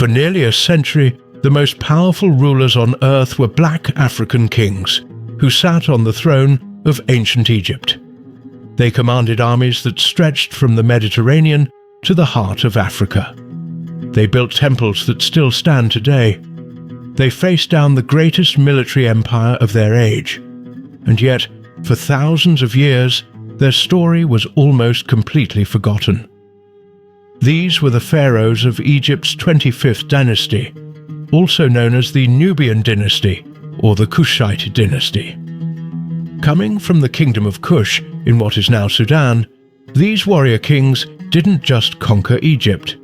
For nearly a century, the most powerful rulers on earth were black African kings, who sat on the throne of ancient Egypt. They commanded armies that stretched from the Mediterranean to the heart of Africa. They built temples that still stand today. They faced down the greatest military empire of their age, and yet, for thousands of years, their story was almost completely forgotten. These were the pharaohs of Egypt's 25th dynasty, also known as the Nubian dynasty or the Kushite dynasty. Coming from the Kingdom of Kush in what is now Sudan, these warrior kings didn't just conquer Egypt.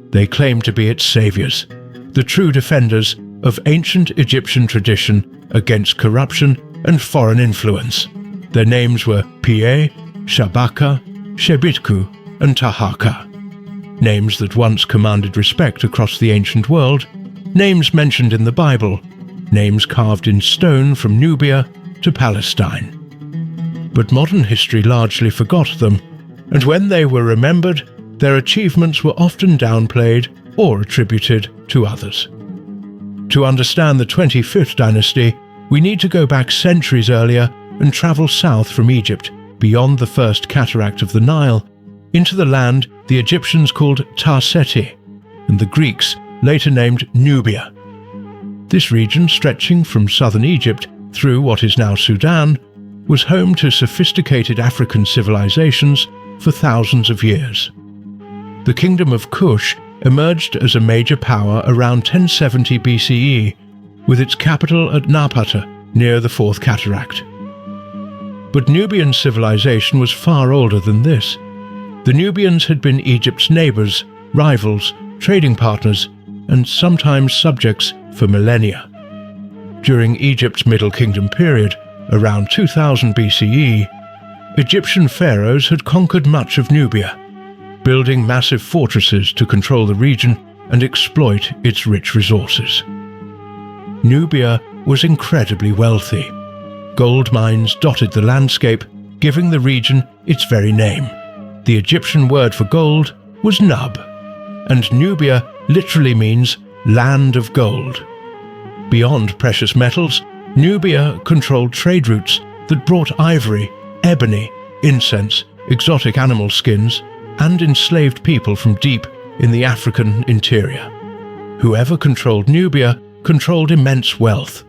They claimed to be its saviors, the true defenders of ancient Egyptian tradition against corruption and foreign influence. Their names were Piye, Shabaka, Shebitku, and Tahaka. Names that once commanded respect across the ancient world, names mentioned in the Bible, names carved in stone from Nubia to Palestine. But modern history largely forgot them, and when they were remembered, their achievements were often downplayed or attributed to others. To understand the 25th dynasty, we need to go back centuries earlier and travel south from Egypt, beyond the first cataract of the Nile, into the land the Egyptians called Ta-Seti, and the Greeks later named Nubia. This region, stretching from southern Egypt through what is now Sudan, was home to sophisticated African civilizations for thousands of years. The Kingdom of Kush emerged as a major power around 1070 BCE, with its capital at Napata, near the Fourth Cataract. But Nubian civilization was far older than this. The Nubians had been Egypt's neighbors, rivals, trading partners, and sometimes subjects for millennia. During Egypt's Middle Kingdom period, around 2000 BCE, Egyptian pharaohs had conquered much of Nubia, building massive fortresses to control the region and exploit its rich resources. Nubia was incredibly wealthy. Gold mines dotted the landscape, giving the region its very name. The Egyptian word for gold was Nub, and Nubia literally means land of gold. Beyond precious metals, Nubia controlled trade routes that brought ivory, ebony, incense, exotic animal skins, and enslaved people from deep in the African interior. Whoever controlled Nubia controlled immense wealth.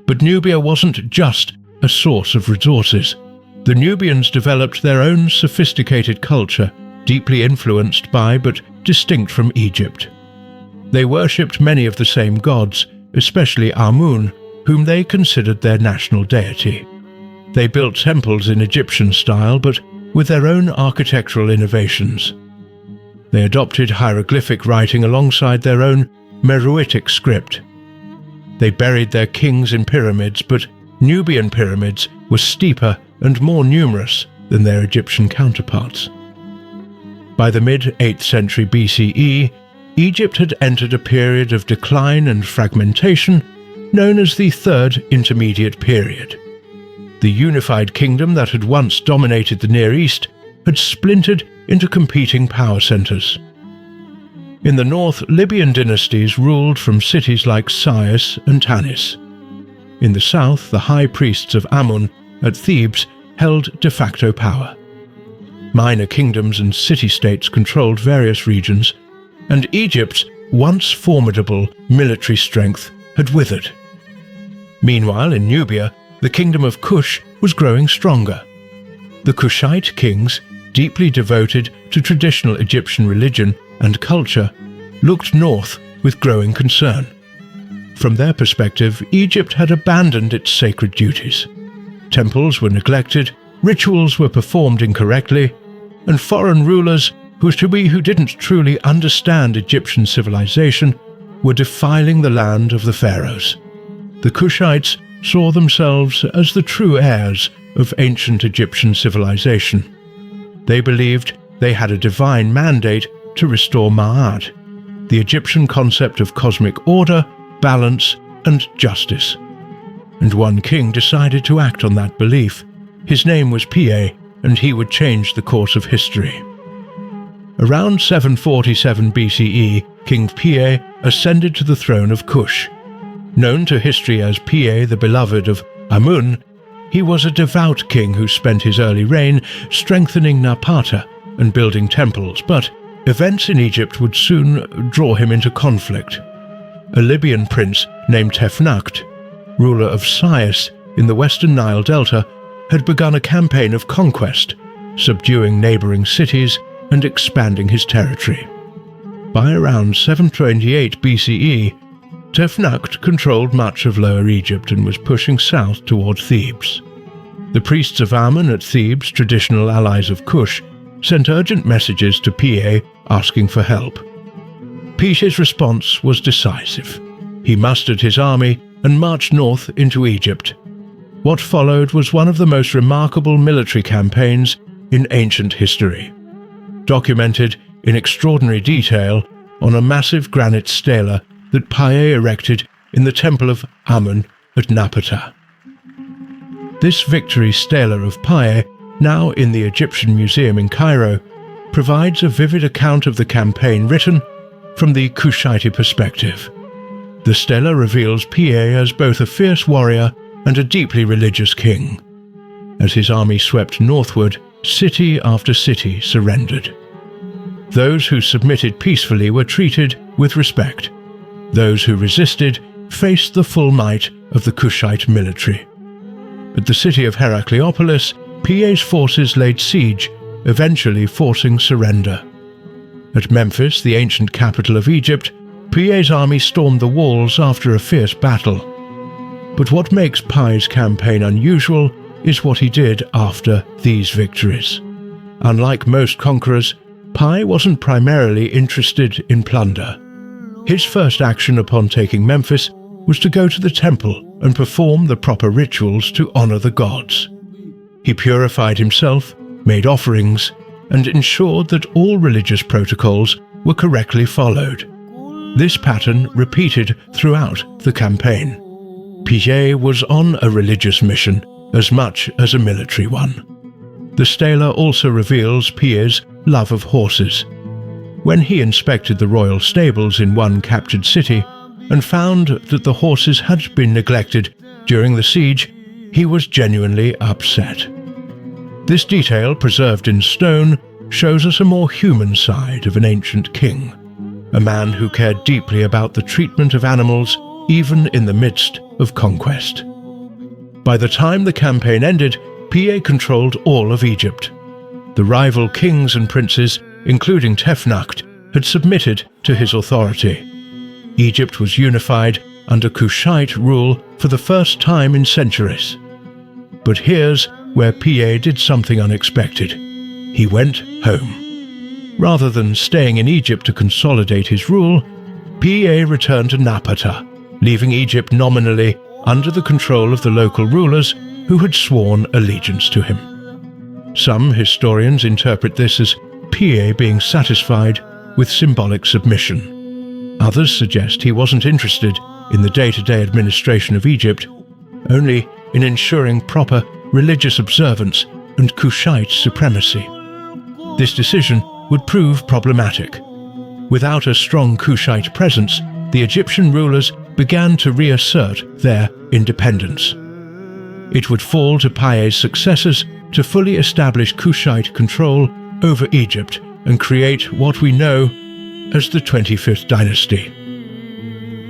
But Nubia wasn't just a source of resources. The Nubians developed their own sophisticated culture, deeply influenced by but distinct from Egypt. They worshipped many of the same gods, especially Amun, whom they considered their national deity. They built temples in Egyptian style, but with their own architectural innovations. They adopted hieroglyphic writing alongside their own Meroitic script. They buried their kings in pyramids, but Nubian pyramids were steeper and more numerous than their Egyptian counterparts. By the mid-8th century BCE, Egypt had entered a period of decline and fragmentation known as the Third Intermediate Period. The unified kingdom that had once dominated the Near East had splintered into competing power centers. In the north, Libyan dynasties ruled from cities like Sais and Tanis. In the south, the high priests of Amun at Thebes held de facto power. Minor kingdoms and city-states controlled various regions, and Egypt's once formidable military strength had withered. Meanwhile, in Nubia, the Kingdom of Kush was growing stronger. The Kushite kings, deeply devoted to traditional Egyptian religion and culture, looked north with growing concern. From their perspective, Egypt had abandoned its sacred duties. Temples were neglected, rituals were performed incorrectly, and foreign rulers who didn't truly understand Egyptian civilization were defiling the land of the pharaohs. The Kushites saw themselves as the true heirs of ancient Egyptian civilization. They believed they had a divine mandate to restore Ma'at, the Egyptian concept of cosmic order, balance, and justice. And one king decided to act on that belief. His name was Piye, and he would change the course of history. Around 747 BCE, King Piye ascended to the throne of Kush. Known to history as Piye the Beloved of Amun, he was a devout king who spent his early reign strengthening Napata and building temples, but events in Egypt would soon draw him into conflict. A Libyan prince named Tefnakht, ruler of Sais in the western Nile Delta, had begun a campaign of conquest, subduing neighboring cities and expanding his territory. By around 728 BCE, Tefnakht controlled much of Lower Egypt and was pushing south toward Thebes. The priests of Amun at Thebes, traditional allies of Kush, sent urgent messages to Piye asking for help. Piye's response was decisive. He mustered his army and marched north into Egypt. What followed was one of the most remarkable military campaigns in ancient history, documented in extraordinary detail on a massive granite stela that Piye erected in the temple of Amun at Napata. This victory stela of Piye, now in the Egyptian Museum in Cairo, provides a vivid account of the campaign written from the Kushite perspective. The stela reveals Piye as both a fierce warrior and a deeply religious king. As his army swept northward, city after city surrendered. Those who submitted peacefully were treated with respect. Those who resisted faced the full might of the Kushite military. At the city of Heracleopolis, Piye's forces laid siege, eventually forcing surrender. At Memphis, the ancient capital of Egypt, Piye's army stormed the walls after a fierce battle. But what makes Piye's campaign unusual is what he did after these victories. Unlike most conquerors, Piye wasn't primarily interested in plunder. His first action upon taking Memphis was to go to the temple and perform the proper rituals to honor the gods. He purified himself, made offerings, and ensured that all religious protocols were correctly followed. This pattern repeated throughout the campaign. Piye was on a religious mission as much as a military one. The stela also reveals Piye's love of horses. When he inspected the royal stables in one captured city and found that the horses had been neglected during the siege, he was genuinely upset. This detail, preserved in stone, shows us a more human side of an ancient king, a man who cared deeply about the treatment of animals even in the midst of conquest. By the time the campaign ended, Piye controlled all of Egypt. The rival kings and princes, including Tefnakht, had submitted to his authority. Egypt was unified under Kushite rule for the first time in centuries. But here's where Piye did something unexpected. He went home. Rather than staying in Egypt to consolidate his rule, Piye returned to Napata, leaving Egypt nominally under the control of the local rulers who had sworn allegiance to him. Some historians interpret this as Piye being satisfied with symbolic submission. Others suggest he wasn't interested in the day-to-day administration of Egypt, only in ensuring proper religious observance and Kushite supremacy. This decision would prove problematic. Without a strong Kushite presence, the Egyptian rulers began to reassert their independence. It would fall to Piye's successors to fully establish Kushite control over Egypt and create what we know as the 25th dynasty.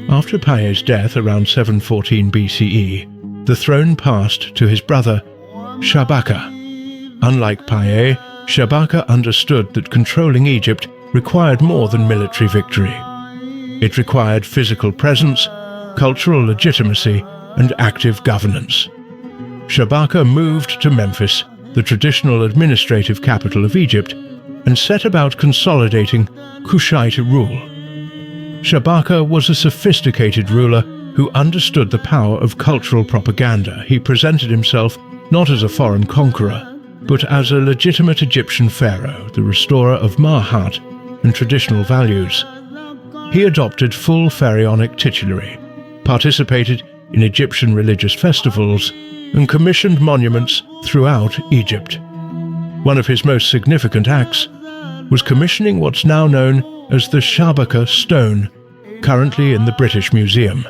After Piye's death around 714 BCE, the throne passed to his brother, Shabaka. Unlike Piye, Shabaka understood that controlling Egypt required more than military victory. It required physical presence, cultural legitimacy, and active governance. Shabaka moved to Memphis, the traditional administrative capital of Egypt, and set about consolidating Kushite rule. Shabaka was a sophisticated ruler who understood the power of cultural propaganda. He presented himself not as a foreign conqueror, but as a legitimate Egyptian pharaoh, the restorer of Mahat and traditional values. He adopted full pharaonic titulary, participated in Egyptian religious festivals, and commissioned monuments throughout Egypt. One of his most significant acts was commissioning what's now known as the Shabaka stone, currently in the British Museum.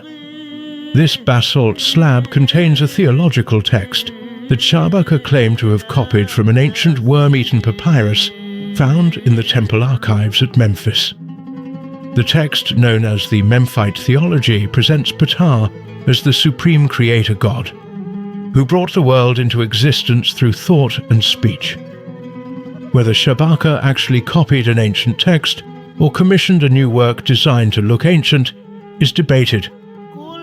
This basalt slab contains a theological text that Shabaka claimed to have copied from an ancient worm-eaten papyrus found in the temple archives at Memphis. The text, known as the Memphite theology, presents Ptah as the supreme creator god, who brought the world into existence through thought and speech. Whether Shabaka actually copied an ancient text or commissioned a new work designed to look ancient is debated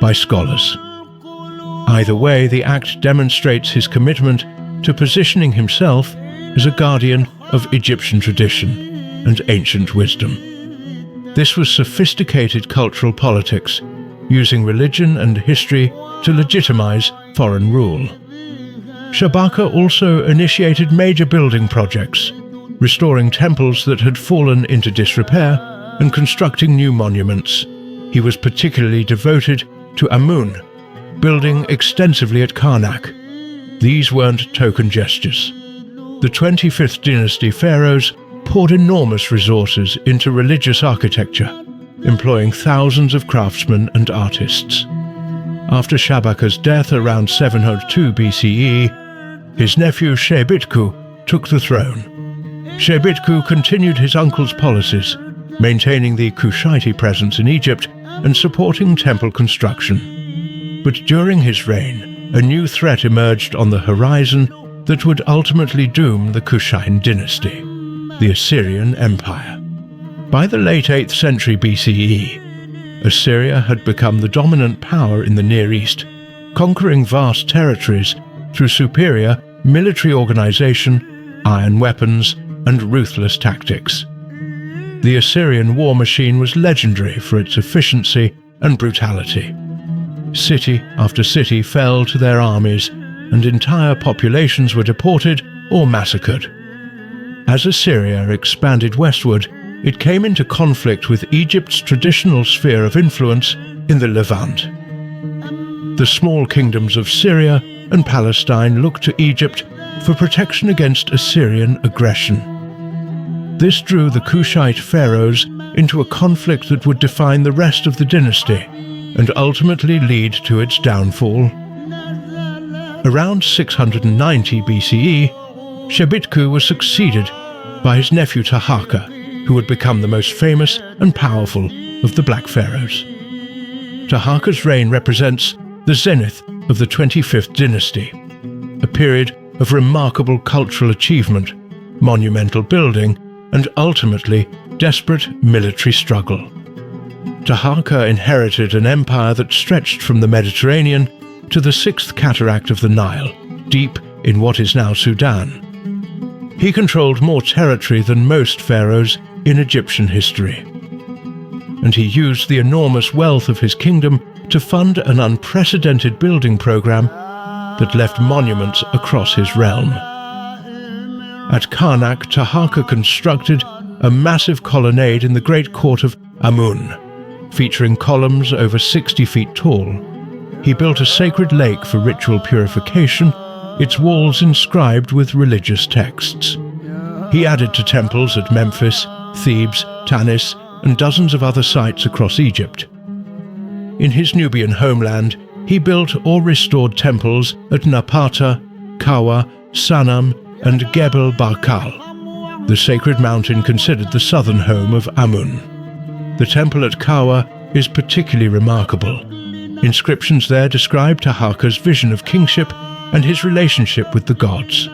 by scholars. Either way, the act demonstrates his commitment to positioning himself as a guardian of Egyptian tradition and ancient wisdom. This was sophisticated cultural politics, using religion and history to legitimize foreign rule. Shabaka also initiated major building projects, restoring temples that had fallen into disrepair and constructing new monuments. He was particularly devoted to Amun, building extensively at Karnak. These weren't token gestures. The 25th Dynasty pharaohs poured enormous resources into religious architecture, employing thousands of craftsmen and artists. After Shabaka's death around 702 BCE, his nephew Shebitku took the throne. Shebitku continued his uncle's policies, maintaining the Kushite presence in Egypt and supporting temple construction. But during his reign, a new threat emerged on the horizon that would ultimately doom the Kushite dynasty, the Assyrian Empire. By the late 8th century BCE, Assyria had become the dominant power in the Near East, conquering vast territories through superior military organization, iron weapons, and ruthless tactics. The Assyrian war machine was legendary for its efficiency and brutality. City after city fell to their armies, and entire populations were deported or massacred. As Assyria expanded westward, it came into conflict with Egypt's traditional sphere of influence in the Levant. The small kingdoms of Syria and Palestine looked to Egypt for protection against Assyrian aggression. This drew the Kushite pharaohs into a conflict that would define the rest of the dynasty and ultimately lead to its downfall. Around 690 BCE, Shebitku was succeeded by his nephew Taharqa, who would become the most famous and powerful of the Black Pharaohs. Taharqa's reign represents the zenith of the 25th dynasty, a period of remarkable cultural achievement, monumental building, and ultimately desperate military struggle. Taharqa inherited an empire that stretched from the Mediterranean to the sixth cataract of the Nile, deep in what is now Sudan. He controlled more territory than most pharaohs in Egyptian history. And he used the enormous wealth of his kingdom to fund an unprecedented building program that left monuments across his realm. At Karnak, Taharqa constructed a massive colonnade in the great court of Amun, featuring columns over 60 feet tall. He built a sacred lake for ritual purification, its walls inscribed with religious texts. He added to temples at Memphis, Thebes, Tanis, and dozens of other sites across Egypt. In his Nubian homeland, he built or restored temples at Napata, Kawa, Sanam, and Gebel Barkal, the sacred mountain considered the southern home of Amun. The temple at Kawa is particularly remarkable. Inscriptions there describe Taharqa's vision of kingship and his relationship with the gods.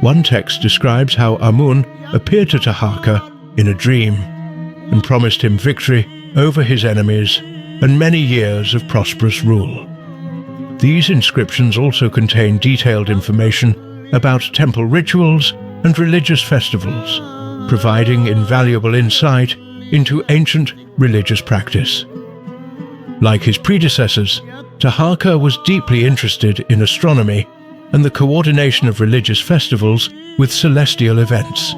One text describes how Amun appeared to Taharqa in a dream and promised him victory over his enemies and many years of prosperous rule. These inscriptions also contain detailed information about temple rituals and religious festivals, providing invaluable insight into ancient religious practice. Like his predecessors, Taharqa was deeply interested in astronomy and the coordination of religious festivals with celestial events.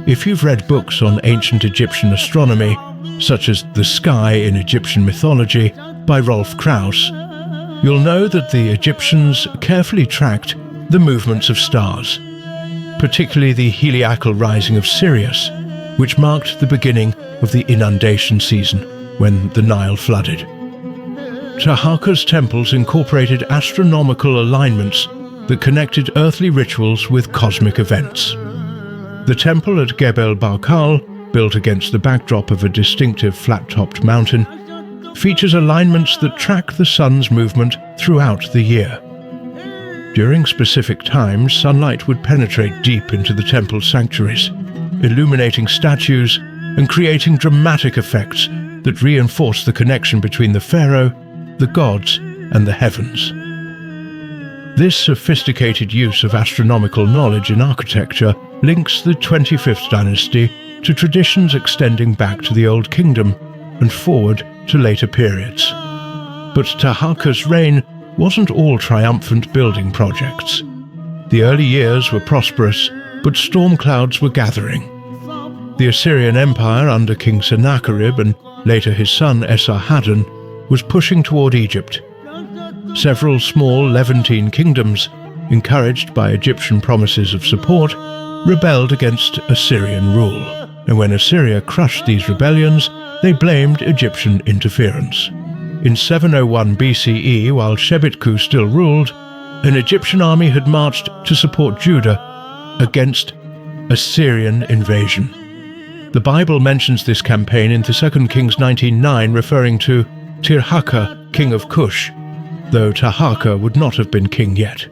If you've read books on ancient Egyptian astronomy, such as The Sky in Egyptian Mythology by Rolf Krauss, you'll know that the Egyptians carefully tracked the movements of stars, particularly the heliacal rising of Sirius, which marked the beginning of the inundation season when the Nile flooded. Taharka's temples incorporated astronomical alignments that connected earthly rituals with cosmic events. The temple at Gebel Barkal, built against the backdrop of a distinctive flat-topped mountain, features alignments that track the sun's movement throughout the year. During specific times, sunlight would penetrate deep into the temple's sanctuaries, illuminating statues and creating dramatic effects that reinforce the connection between the pharaoh, the gods, and the heavens. This sophisticated use of astronomical knowledge in architecture links the 25th dynasty to traditions extending back to the Old Kingdom and forward to later periods. But Taharka's reign wasn't all triumphant building projects. The early years were prosperous, but storm clouds were gathering. The Assyrian Empire under King Sennacherib and later his son Esarhaddon was pushing toward Egypt. Several small Levantine kingdoms, encouraged by Egyptian promises of support, rebelled against Assyrian rule, and when Assyria crushed these rebellions, they blamed Egyptian interference. In 701 BCE, while Shebitku still ruled, an Egyptian army had marched to support Judah against Assyrian invasion. The Bible mentions this campaign in 2 Kings 19:9, referring to Tirhaka, king of Kush, though Taharka would not have been king yet.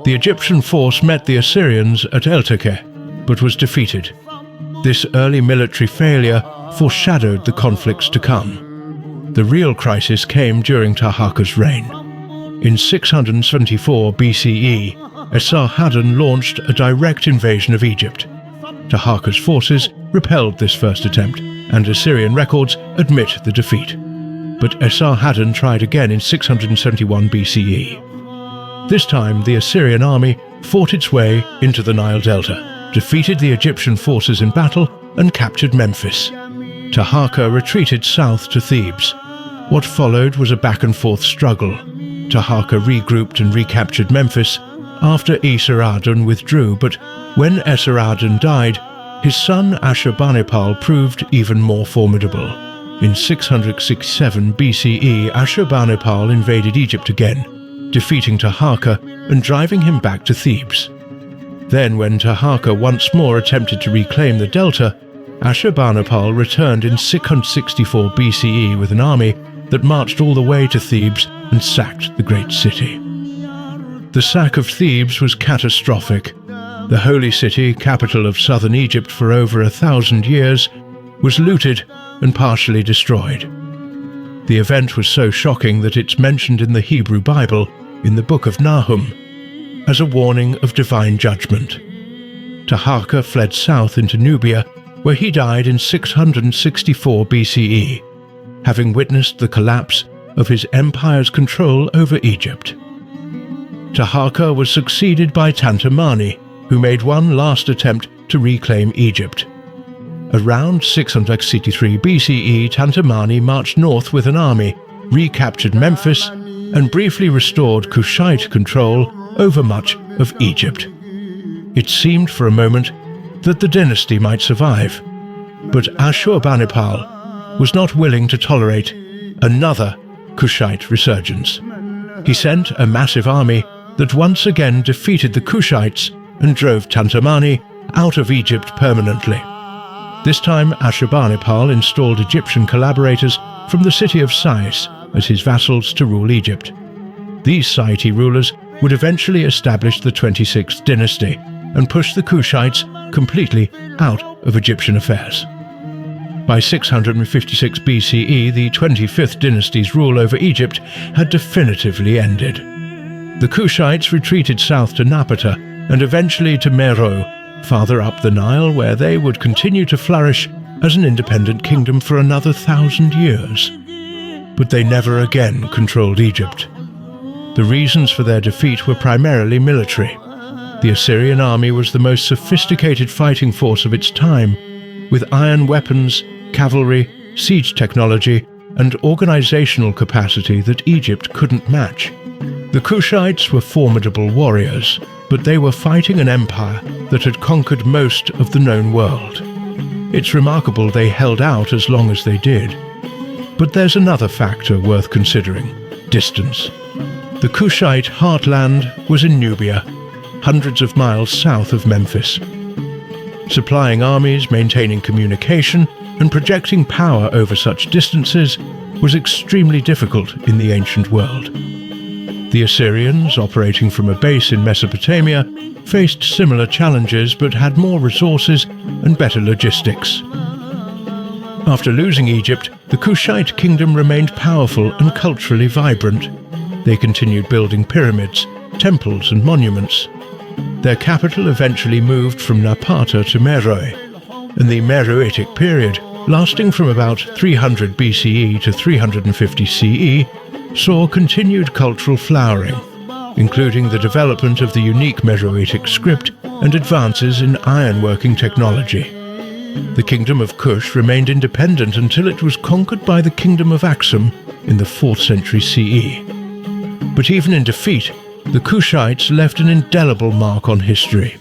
The Egyptian force met the Assyrians at Eltekeh, but was defeated. This early military failure foreshadowed the conflicts to come. The real crisis came during Taharka's reign. In 674 BCE, Esarhaddon launched a direct invasion of Egypt. Taharka's forces repelled this first attempt, and Assyrian records admit the defeat. But Esarhaddon tried again in 671 BCE. This time, the Assyrian army fought its way into the Nile Delta, defeated the Egyptian forces in battle, and captured Memphis. Taharka retreated south to Thebes. What followed was a back-and-forth struggle. Taharka regrouped and recaptured Memphis after Esarhaddon withdrew, but when Esarhaddon died, his son Ashurbanipal proved even more formidable. In 667 BCE, Ashurbanipal invaded Egypt again, defeating Taharka and driving him back to Thebes. Then, when Taharka once more attempted to reclaim the delta, Ashurbanipal returned in 664 BCE with an army that marched all the way to Thebes and sacked the great city. The sack of Thebes was catastrophic. The holy city, capital of southern Egypt for over 1,000 years, was looted and partially destroyed. The event was so shocking that it's mentioned in the Hebrew Bible, in the book of Nahum, as a warning of divine judgment. Taharka fled south into Nubia, where he died in 664 BCE, having witnessed the collapse of his empire's control over Egypt. Taharka was succeeded by Tantamani, who made one last attempt to reclaim Egypt. Around 663 BCE, Tantamani marched north with an army, recaptured Memphis, and briefly restored Kushite control over much of Egypt. It seemed for a moment that the dynasty might survive, but Ashurbanipal was not willing to tolerate another Kushite resurgence. He sent a massive army that once again defeated the Kushites and drove Tantamani out of Egypt permanently. This time, Ashurbanipal installed Egyptian collaborators from the city of Sais as his vassals to rule Egypt. These Saite rulers would eventually establish the 26th dynasty and push the Kushites completely out of Egyptian affairs. By 656 BCE, the 25th dynasty's rule over Egypt had definitively ended. The Kushites retreated south to Napata and eventually to Meroe, farther up the Nile, where they would continue to flourish as an independent kingdom for another 1,000 years. But they never again controlled Egypt. The reasons for their defeat were primarily military. The Assyrian army was the most sophisticated fighting force of its time, with iron weapons, cavalry, siege technology, and organizational capacity that Egypt couldn't match. The Kushites were formidable warriors, but they were fighting an empire that had conquered most of the known world. It's remarkable they held out as long as they did. But there's another factor worth considering: distance. The Kushite heartland was in Nubia, hundreds of miles south of Memphis. Supplying armies, maintaining communication, and projecting power over such distances was extremely difficult in the ancient world. The Assyrians, operating from a base in Mesopotamia, faced similar challenges but had more resources and better logistics. After losing Egypt, the Kushite kingdom remained powerful and culturally vibrant. They continued building pyramids, temples and monuments. Their capital eventually moved from Napata to Meroe, and the Meroitic period, lasting from about 300 BCE to 350 CE, saw continued cultural flowering, including the development of the unique Meroitic script and advances in ironworking technology. The Kingdom of Kush remained independent until it was conquered by the Kingdom of Aksum in the 4th century CE. But even in defeat, the Kushites left an indelible mark on history.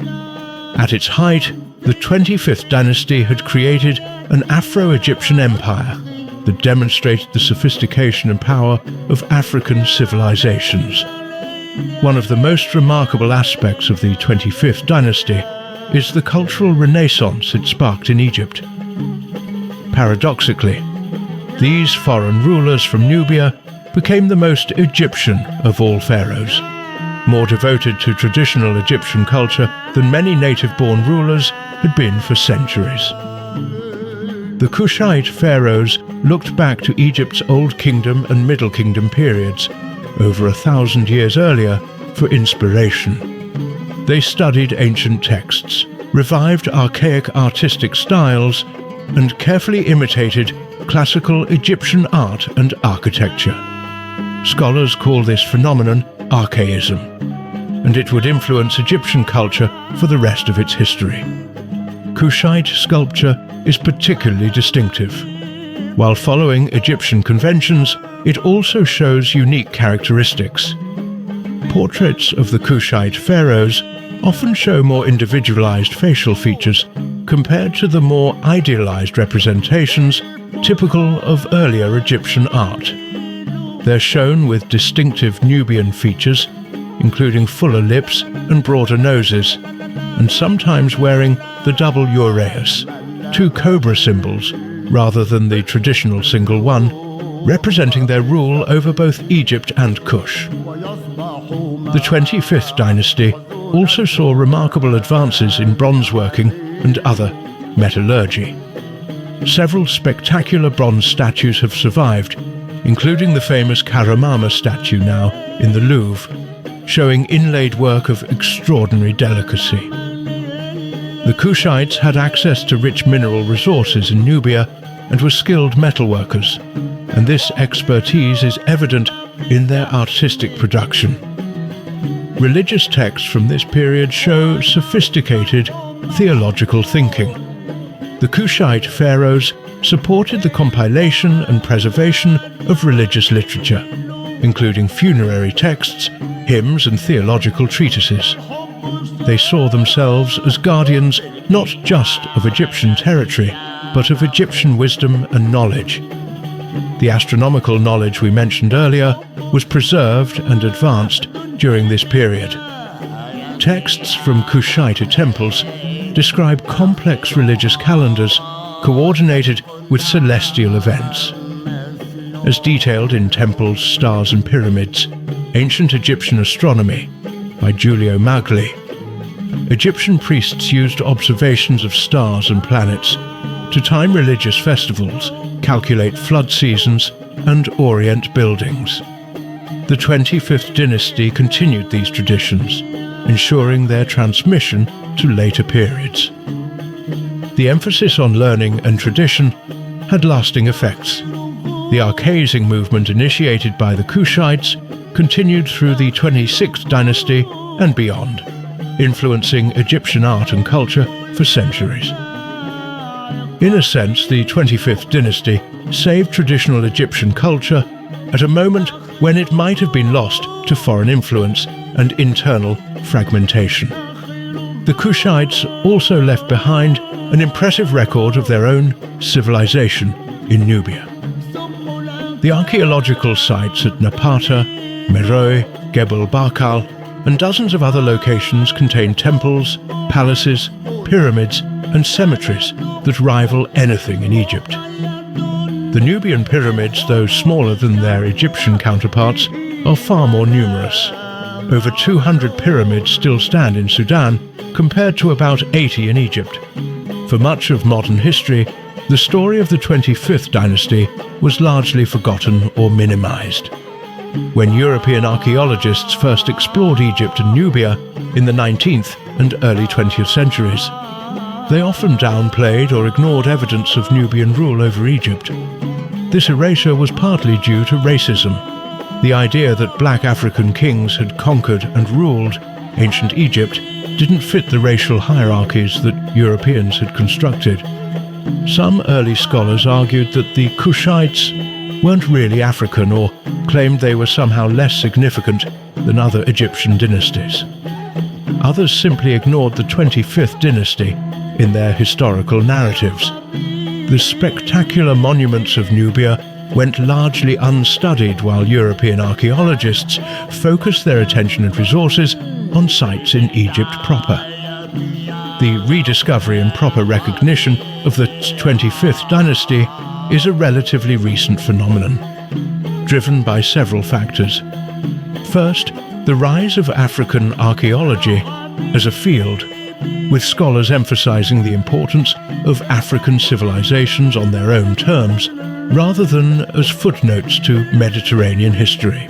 At its height, the 25th dynasty had created an Afro-Egyptian empire that demonstrated the sophistication and power of African civilizations. One of the most remarkable aspects of the 25th dynasty is the cultural renaissance it sparked in Egypt. Paradoxically, these foreign rulers from Nubia became the most Egyptian of all pharaohs, more devoted to traditional Egyptian culture than many native-born rulers had been for centuries. The Kushite pharaohs looked back to Egypt's Old Kingdom and Middle Kingdom periods, over 1,000 years earlier, for inspiration. They studied ancient texts, revived archaic artistic styles, and carefully imitated classical Egyptian art and architecture. Scholars call this phenomenon archaism, and it would influence Egyptian culture for the rest of its history. Kushite sculpture is particularly distinctive. While following Egyptian conventions, it also shows unique characteristics. Portraits of the Kushite pharaohs often show more individualized facial features compared to the more idealized representations typical of earlier Egyptian art. They're shown with distinctive Nubian features, including fuller lips and broader noses, and sometimes wearing the double uraeus, two cobra symbols rather than the traditional single one, representing their rule over both Egypt and Kush. The 25th dynasty also saw remarkable advances in bronze working and other metallurgy. Several spectacular bronze statues have survived, including the famous Karamama statue now in the Louvre, showing inlaid work of extraordinary delicacy. The Kushites had access to rich mineral resources in Nubia and were skilled metalworkers, and this expertise is evident in their artistic production. Religious texts from this period show sophisticated theological thinking. The Kushite pharaohs supported the compilation and preservation of religious literature, including funerary texts, hymns, and theological treatises. They saw themselves as guardians not just of Egyptian territory, but of Egyptian wisdom and knowledge. The astronomical knowledge we mentioned earlier was preserved and advanced during this period. Texts from Kushite temples describe complex religious calendars coordinated with celestial events. As detailed in Temples, Stars and Pyramids, Ancient Egyptian Astronomy by Giulio Magli, Egyptian priests used observations of stars and planets to time religious festivals, calculate flood seasons, and orient buildings. The 25th dynasty continued these traditions, ensuring their transmission to later periods. The emphasis on learning and tradition had lasting effects. The archaising movement initiated by the Kushites continued through the 26th dynasty and beyond, influencing Egyptian art and culture for centuries. In a sense, the 25th dynasty saved traditional Egyptian culture at a moment when it might have been lost to foreign influence and internal fragmentation. The Kushites also left behind an impressive record of their own civilization in Nubia. The archaeological sites at Napata, Meroe, Gebel Barkal, and dozens of other locations contain temples, palaces, pyramids, and cemeteries that rival anything in Egypt. The Nubian pyramids, though smaller than their Egyptian counterparts, are far more numerous. Over 200 pyramids still stand in Sudan, compared to about 80 in Egypt. For much of modern history, the story of the 25th dynasty was largely forgotten or minimized. When European archaeologists first explored Egypt and Nubia in the 19th and early 20th centuries, they often downplayed or ignored evidence of Nubian rule over Egypt. This erasure was partly due to racism. The idea that black African kings had conquered and ruled ancient Egypt didn't fit the racial hierarchies that Europeans had constructed. Some early scholars argued that the Kushites weren't really African or claimed they were somehow less significant than other Egyptian dynasties. Others simply ignored the 25th dynasty in their historical narratives. The spectacular monuments of Nubia went largely unstudied, while European archaeologists focused their attention and resources on sites in Egypt proper. The rediscovery and proper recognition of the 25th dynasty is a relatively recent phenomenon, driven by several factors. First, the rise of African archaeology as a field, with scholars emphasizing the importance of African civilizations on their own terms, rather than as footnotes to Mediterranean history.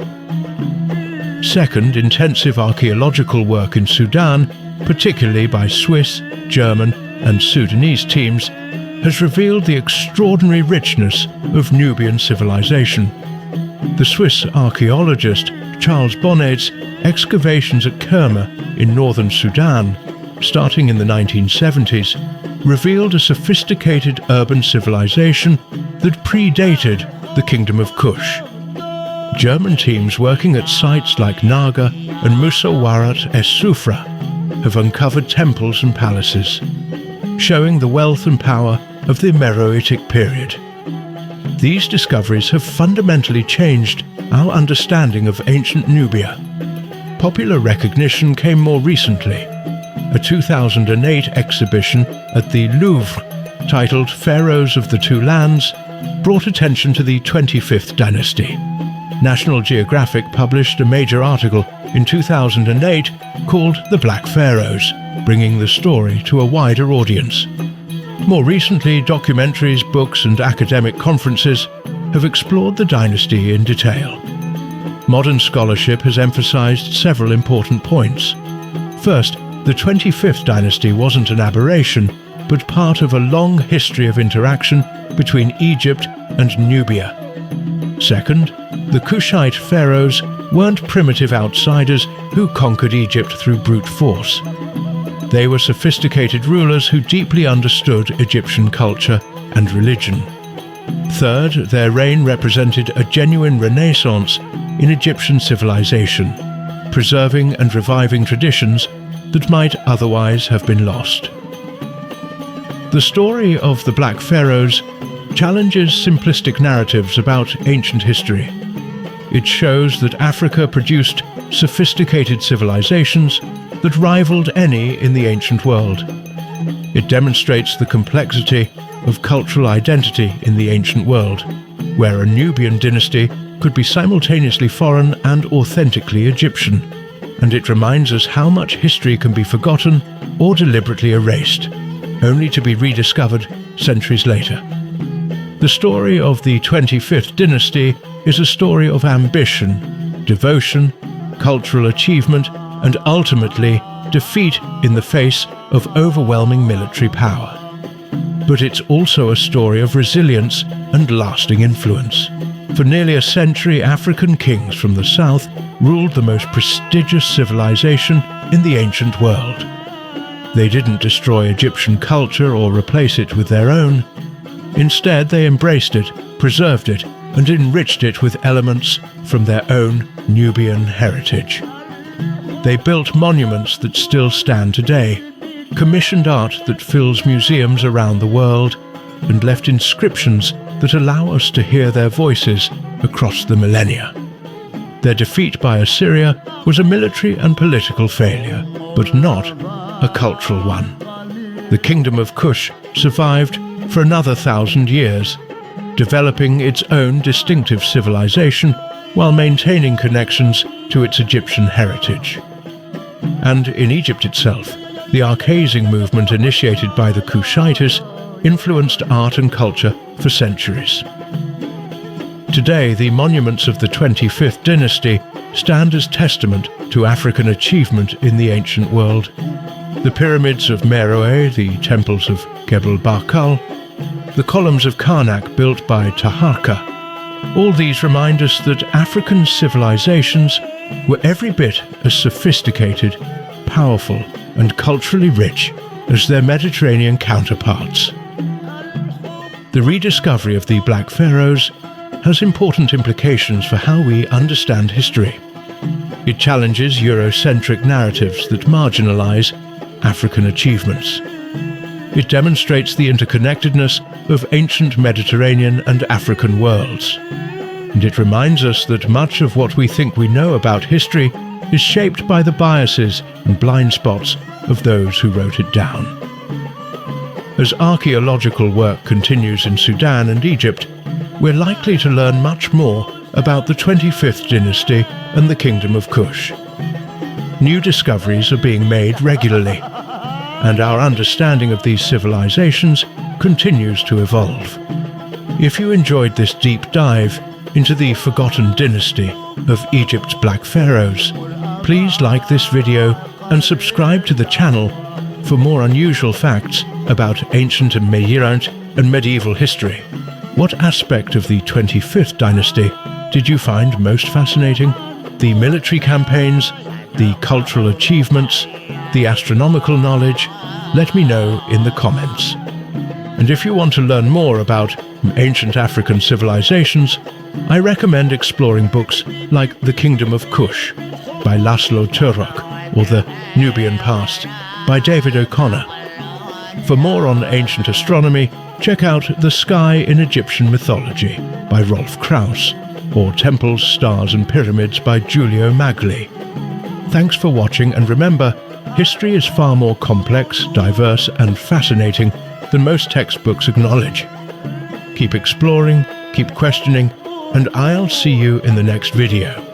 Second, intensive archaeological work in Sudan, particularly by Swiss, German, and Sudanese teams, has revealed the extraordinary richness of Nubian civilization. The Swiss archaeologist Charles Bonnet's excavations at Kerma in northern Sudan, starting in the 1970s, revealed a sophisticated urban civilization that predated the Kingdom of Kush. German teams working at sites like Naga and Musawarat es-Sufra have uncovered temples and palaces, showing the wealth and power of the Meroitic period. These discoveries have fundamentally changed our understanding of ancient Nubia. Popular recognition came more recently. A 2008 exhibition at the Louvre, titled Pharaohs of the Two Lands, brought attention to the 25th dynasty. National Geographic published a major article in 2008 called The Black Pharaohs, bringing the story to a wider audience. More recently, documentaries, books, and academic conferences have explored the dynasty in detail. Modern scholarship has emphasized several important points. First, the 25th dynasty wasn't an aberration, but part of a long history of interaction between Egypt and Nubia. Second, the Kushite pharaohs weren't primitive outsiders who conquered Egypt through brute force. They were sophisticated rulers who deeply understood Egyptian culture and religion. Third, their reign represented a genuine renaissance in Egyptian civilization, preserving and reviving traditions that might otherwise have been lost. The story of the Black Pharaohs challenges simplistic narratives about ancient history. It shows that Africa produced sophisticated civilizations that rivaled any in the ancient world. It demonstrates the complexity of cultural identity in the ancient world, where a Nubian dynasty could be simultaneously foreign and authentically Egyptian, and it reminds us how much history can be forgotten or deliberately erased, only to be rediscovered centuries later. The story of the 25th dynasty is a story of ambition, devotion, cultural achievement, and ultimately defeat in the face of overwhelming military power. But it's also a story of resilience and lasting influence. For nearly a century, African kings from the south ruled the most prestigious civilization in the ancient world. They didn't destroy Egyptian culture or replace it with their own. Instead, they embraced it, preserved it, and enriched it with elements from their own Nubian heritage. They built monuments that still stand today, commissioned art that fills museums around the world, and left inscriptions that allow us to hear their voices across the millennia. Their defeat by Assyria was a military and political failure, but not a cultural one. The Kingdom of Kush survived for another 1,000 years, developing its own distinctive civilization while maintaining connections to its Egyptian heritage. And in Egypt itself, the archazing movement initiated by the Kushites influenced art and culture for centuries. Today, the monuments of the 25th dynasty stand as testament to African achievement in the ancient world. The pyramids of Meroe, the temples of Gebel Barkal, the columns of Karnak built by Taharqa, all these remind us that African civilizations were every bit as sophisticated, powerful, and culturally rich as their Mediterranean counterparts. The rediscovery of the Black Pharaohs has important implications for how we understand history. It challenges Eurocentric narratives that marginalize African achievements. It demonstrates the interconnectedness of ancient Mediterranean and African worlds. And it reminds us that much of what we think we know about history is shaped by the biases and blind spots of those who wrote it down. As archaeological work continues in Sudan and Egypt, we're likely to learn much more about the 25th dynasty and the Kingdom of Kush. New discoveries are being made regularly, and our understanding of these civilizations continues to evolve. If you enjoyed this deep dive into the forgotten dynasty of Egypt's Black Pharaohs, please like this video and subscribe to the channel for more unusual facts about ancient and medieval history. What aspect of the 25th dynasty did you find most fascinating? The military campaigns, the cultural achievements, the astronomical knowledge? Let me know in the comments. And if you want to learn more about ancient African civilizations, I recommend exploring books like The Kingdom of Kush by Laszlo Turok or The Nubian Past by David O'Connor. For more on ancient astronomy, check out The Sky in Egyptian Mythology by Rolf Krauss or Temples, Stars and Pyramids by Giulio Magli. Thanks for watching, and remember, history is far more complex, diverse and fascinating than most textbooks acknowledge. Keep exploring, keep questioning, and I'll see you in the next video.